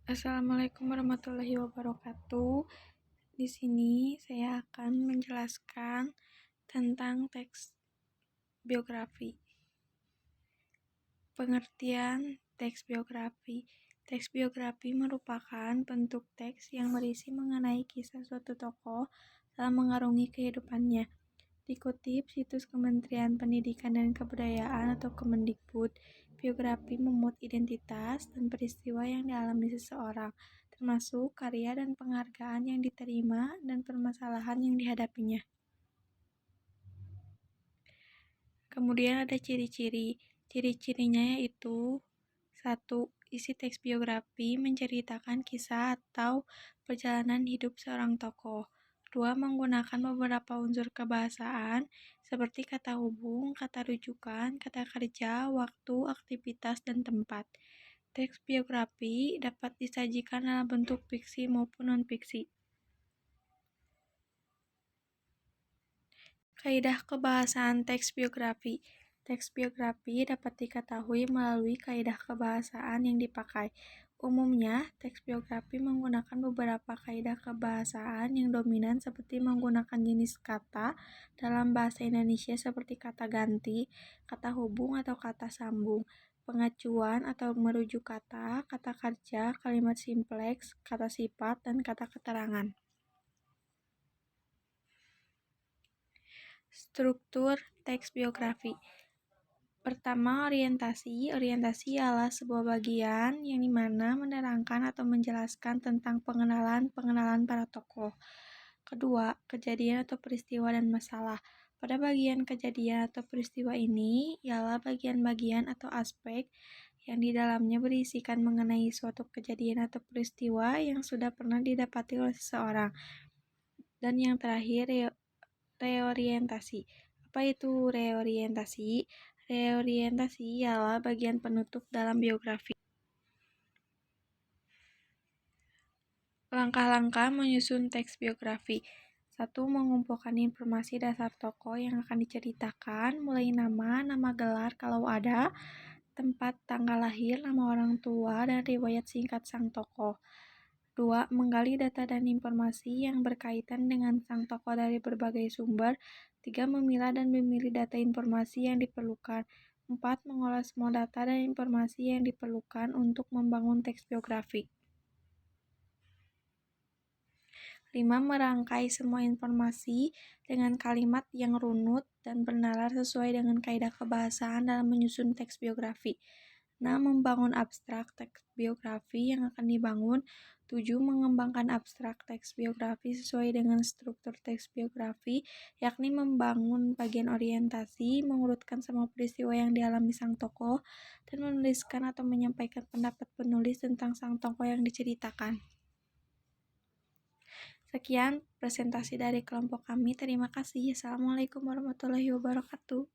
Assalamualaikum warahmatullahi wabarakatuh. Di sini saya akan menjelaskan tentang teks biografi. Pengertian teks biografi. Teks biografi merupakan bentuk teks yang berisi mengenai kisah suatu tokoh dalam mengarungi kehidupannya. Dikutip situs Kementerian Pendidikan dan Kebudayaan atau Kemendikbud, biografi memuat identitas dan peristiwa yang dialami seseorang, termasuk karya dan penghargaan yang diterima dan permasalahan yang dihadapinya. Kemudian ada ciri-ciri. Ciri-cirinya yaitu 1. Isi teks biografi menceritakan kisah atau perjalanan hidup seorang tokoh. 2. Menggunakan beberapa unsur kebahasaan seperti kata hubung, kata rujukan, kata kerja, waktu, aktivitas, dan tempat. Teks biografi dapat disajikan dalam bentuk fiksi maupun non-fiksi. Kaidah kebahasaan teks biografi. Teks biografi dapat diketahui melalui kaidah kebahasaan yang dipakai. Umumnya, teks biografi menggunakan beberapa kaidah kebahasaan yang dominan seperti menggunakan jenis kata dalam bahasa Indonesia seperti kata ganti, kata hubung atau kata sambung, pengacuan atau merujuk kata, kata kerja, kalimat simpleks, kata sifat, dan kata keterangan. Struktur teks biografi. Pertama, orientasi. Orientasi adalah sebuah bagian yang dimana menerangkan atau menjelaskan tentang pengenalan para tokoh. Kedua, kejadian atau peristiwa dan masalah. Pada bagian kejadian atau peristiwa ini ialah bagian-bagian atau aspek yang di dalamnya berisikan mengenai suatu kejadian atau peristiwa yang sudah pernah didapati oleh seseorang. Dan yang terakhir, reorientasi. Apa itu reorientasi? Reorientasi ialah bagian penutup dalam biografi. Langkah-langkah menyusun teks biografi. 1. Mengumpulkan informasi dasar tokoh yang akan diceritakan, mulai nama gelar kalau ada, tempat, tanggal lahir, nama orang tua, dan riwayat singkat sang tokoh. 2. Menggali data dan informasi yang berkaitan dengan sang tokoh dari berbagai sumber. 3. Memilah dan memilih data informasi yang diperlukan. 4. Mengolah semua data dan informasi yang diperlukan untuk membangun teks biografi. 5. Merangkai semua informasi dengan kalimat yang runut dan bernalar sesuai dengan kaidah kebahasaan dalam menyusun teks biografi. 6. Membangun abstrak teks biografi yang akan dibangun. 7. Mengembangkan abstrak teks biografi sesuai dengan struktur teks biografi, yakni membangun bagian orientasi, mengurutkan semua peristiwa yang dialami sang tokoh, dan menuliskan atau menyampaikan pendapat penulis tentang sang tokoh yang diceritakan. Sekian presentasi dari kelompok kami. Terima kasih. Assalamualaikum warahmatullahi wabarakatuh.